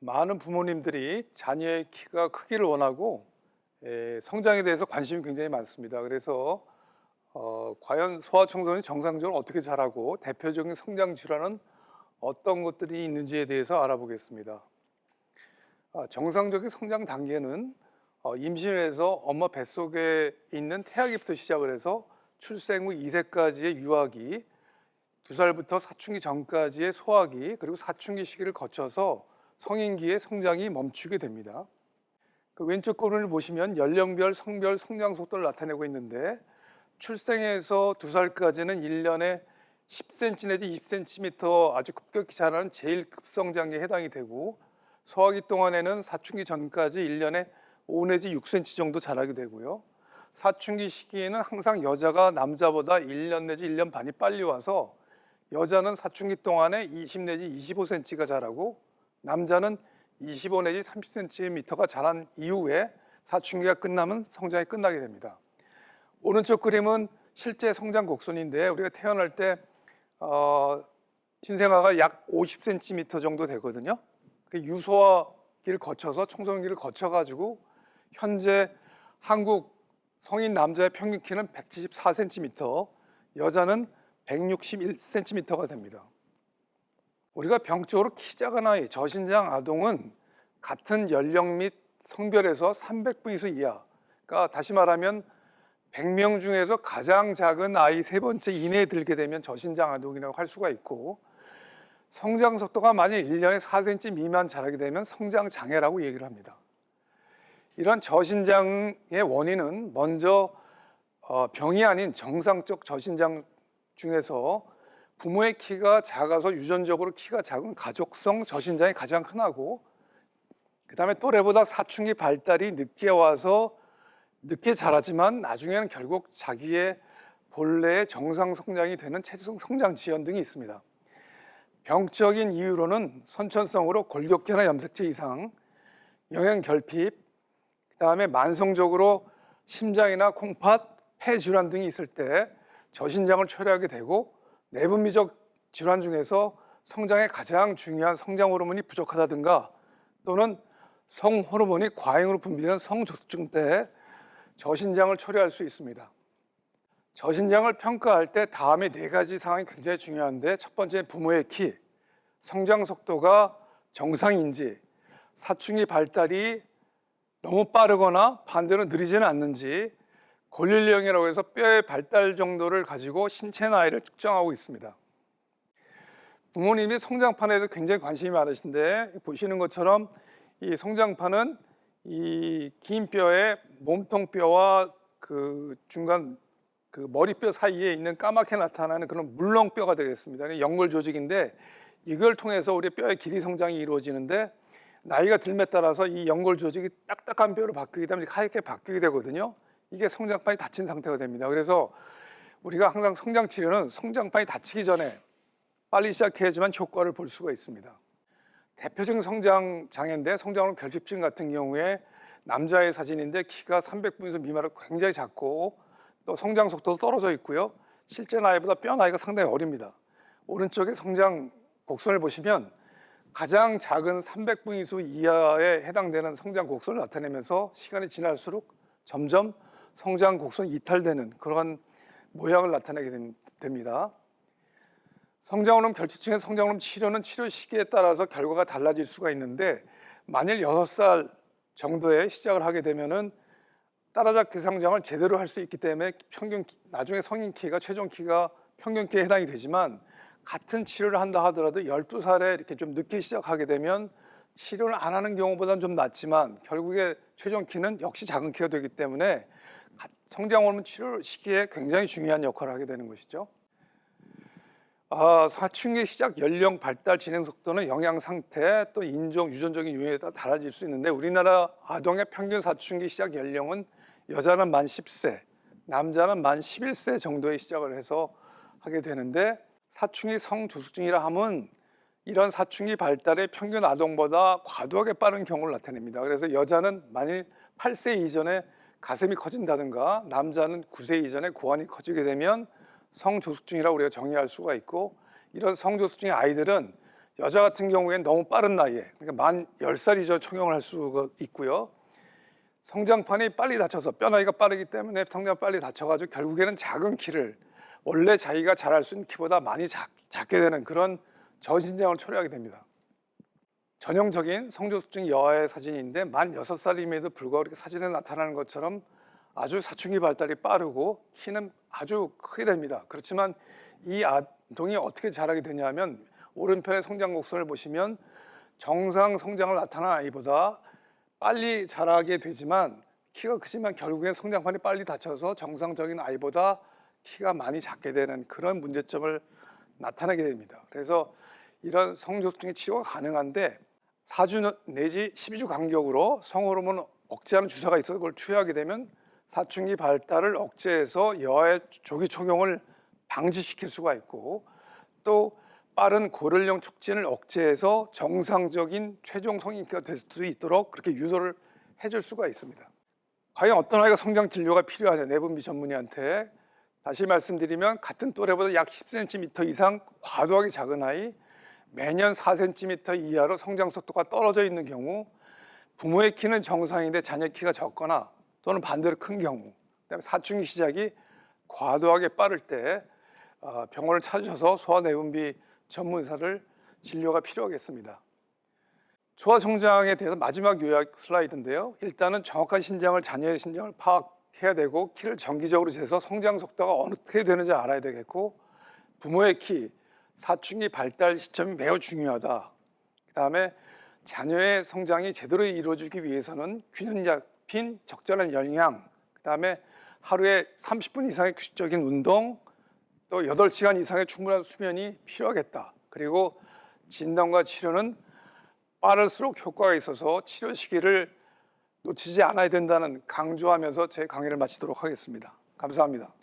많은 부모님들이 자녀의 키가 크기를 원하고 성장에 대해서 관심이 굉장히 많습니다. 그래서 과연 소아청소년이 정상적으로 어떻게 자라고 대표적인 성장 질환은 어떤 것들이 있는지에 대해서 알아보겠습니다. 정상적인 성장 단계는 임신을 해서 엄마 뱃속에 있는 태아기부터 시작을 해서 출생 후 2세까지의 유아기, 2살부터 사춘기 전까지의 소아기, 그리고 사춘기 시기를 거쳐서 성인기의 성장이 멈추게 됩니다. 그 왼쪽 그림을 보시면 연령별, 성별 성장 속도를 나타내고 있는데 출생에서 2살까지는 1년에 10cm 내지 20cm 아주 급격히 자라는 제일 급성장기에 해당이 되고 소아기 동안에는 사춘기 전까지 1년에 5 내지 6cm 정도 자라게 되고요. 사춘기 시기에는 항상 여자가 남자보다 1년 내지 1년 반이 빨리 와서 여자는 사춘기 동안에 20 내지 25cm가 자라고 남자는 25 내지 30cm가 자란 이후에 사춘기가 끝나면 성장이 끝나게 됩니다. 오른쪽 그림은 실제 성장 곡선인데 우리가 태어날 때 신생아가 약 50cm 정도 되거든요. 유소아기를 거쳐서 청소년기를 거쳐가지고 현재 한국 성인 남자의 평균 키는 174cm, 여자는 161cm가 됩니다. 우리가 병적으로 키 작은 아이, 저신장 아동은 같은 연령 및 성별에서 300분위수 이하, 그러니까 다시 말하면 100명 중에서 가장 작은 아이 3번째 이내에 들게 되면 저신장 아동이라고 할 수가 있고, 성장 속도가 만약 1년에 4cm 미만 자라게 되면 성장 장애라고 얘기를 합니다. 이런 저신장의 원인은 먼저 병이 아닌 정상적 저신장 중에서 부모의 키가 작아서 유전적으로 키가 작은 가족성 저신장이 가장 흔하고, 그 다음에 또래보다 사춘기 발달이 늦게 와서 늦게 자라지만 나중에는 결국 자기의 본래의 정상 성장이 되는 체지성 성장 지연 등이 있습니다. 병적인 이유로는 선천성으로 골격계나 염색체 이상, 영양 결핍, 그 다음에 만성적으로 심장이나 콩팥, 폐 질환 등이 있을 때 저신장을 초래하게 되고, 내분비적 질환 중에서 성장에 가장 중요한 성장 호르몬이 부족하다든가 또는 성 호르몬이 과잉으로 분비되는 성조숙증 때 저신장을 초래할 수 있습니다. 저신장을 평가할 때 다음에 4가지 상황이 굉장히 중요한데, 첫 번째는 부모의 키, 성장 속도가 정상인지, 사춘기 발달이 너무 빠르거나 반대로 느리지는 않는지, 골릴령이라고 해서 뼈의 발달 정도를 가지고 신체 나이를 측정하고 있습니다. 부모님이 성장판에도 굉장히 관심이 많으신데, 보시는 것처럼 이 성장판은 이 긴 뼈의 몸통뼈와 그 중간 그 머리뼈 사이에 있는 까맣게 나타나는 그런 물렁뼈가 되겠습니다. 연골 조직인데 이걸 통해서 우리 뼈의 길이 성장이 이루어지는데, 나이가 들에 따라서 이 연골 조직이 딱딱한 뼈로 바뀌게 되면 하얗게 바뀌게 되거든요. 이게 성장판이 닫힌 상태가 됩니다. 그래서 우리가 항상 성장 치료는 성장판이 닫히기 전에 빨리 시작해야지만 효과를 볼 수가 있습니다. 대표적인 성장 장애인데, 성장호르몬 결핍증 같은 경우에 남자의 사진인데 키가 300분위수 미만으로 굉장히 작고 또 성장 속도도 떨어져 있고요. 실제 나이보다 뼈 나이가 상당히 어립니다. 오른쪽에 성장 곡선을 보시면 가장 작은 300분위수 이하에 해당되는 성장 곡선을 나타내면서 시간이 지날수록 점점 성장 곡선이 이탈되는 그러한 모양을 나타내게 됩니다. 성장호르몬 결핍증의 성장호르몬 치료는 치료 시기에 따라서 결과가 달라질 수가 있는데, 만일 6살 정도에 시작을 하게 되면은 따라잡기 성장을 제대로 할 수 있기 때문에 평균 나중에 성인 키가 최종 키가 평균 키에 해당이 되지만, 같은 치료를 한다 하더라도 12살에 이렇게 좀 늦게 시작하게 되면 치료를 안 하는 경우보다는 좀 낫지만 결국에 최종 키는 역시 작은 키가 되기 때문에 성장호르몬 치료 시기에 굉장히 중요한 역할을 하게 되는 것이죠. 사춘기 시작 연령 발달 진행 속도는 영양 상태 또 인종 유전적인 요인에 따라 달라질 수 있는데, 우리나라 아동의 평균 사춘기 시작 연령은 여자는 만 10세, 남자는 만 11세 정도에 시작을 해서 하게 되는데, 사춘기 성조숙증이라 함은 이런 사춘기 발달의 평균 아동보다 과도하게 빠른 경우를 나타냅니다. 그래서 여자는 만일 8세 이전에 가슴이 커진다든가 남자는 9세 이전에 고환이 커지게 되면 성조숙증이라고 우리가 정의할 수가 있고, 이런 성조숙증의 아이들은 여자 같은 경우에는 너무 빠른 나이에, 그러니까 만 10살 이전 총형을 할 수가 있고요. 성장판이 빨리 닫혀서, 뼈나이가 빠르기 때문에 성장 빨리 닫혀가지고 결국에는 작은 키를 원래 자기가 자랄 수 있는 키보다 많이 작게 되는 그런 저신장을 초래하게 됩니다. 전형적인 성조숙증 여아의 사진인데 만 6살임에도 불구하고 이렇게 사진에 나타나는 것처럼 아주 사춘기 발달이 빠르고 키는 아주 크게 됩니다. 그렇지만 이 아동이 어떻게 자라게 되냐면, 오른편의 성장 곡선을 보시면 정상 성장을 나타난 아이보다 빨리 자라게 되지만, 키가 크지만 결국엔 성장판이 빨리 닫혀서 정상적인 아이보다 키가 많이 작게 되는 그런 문제점을 나타나게 됩니다. 그래서 이런 성조숙증의 치료가 가능한데 4주 내지 12주 간격으로 성호르몬 억제하는 주사가 있어서 그걸 투여하게 되면 사춘기 발달을 억제해서 여아의 조기 총형을 방지시킬 수가 있고, 또 빠른 고령령 촉진을 억제해서 정상적인 최종 성인기가 될 수 있도록 그렇게 유도를 해줄 수가 있습니다. 과연 어떤 아이가 성장 진료가 필요하냐, 내분비 전문의한테. 다시 말씀드리면 같은 또래보다 약 10cm 이상 과도하게 작은 아이, 매년 4cm 이하로 성장 속도가 떨어져 있는 경우, 부모의 키는 정상인데 자녀 키가 적거나 또는 반대로 큰 경우, 그다음에 사춘기 시작이 과도하게 빠를 때 병원을 찾으셔서 소아내분비 전문의사를 진료가 필요하겠습니다. 소아성장에 대해서 마지막 요약 슬라이드인데요. 일단은 정확한 신장을, 자녀의 신장을 파악해야 되고, 키를 정기적으로 재서 성장 속도가 어떻게 되는지 알아야 되겠고, 부모의 키, 사춘기 발달 시점이 매우 중요하다. 그 다음에 자녀의 성장이 제대로 이루어지기 위해서는 균형 잡힌 적절한 영양, 그 다음에 하루에 30분 이상의 규칙적인 운동, 또 8시간 이상의 충분한 수면이 필요하겠다. 그리고 진단과 치료는 빠를수록 효과가 있어서 치료 시기를 놓치지 않아야 된다는 강조하면서 제 강의를 마치도록 하겠습니다. 감사합니다.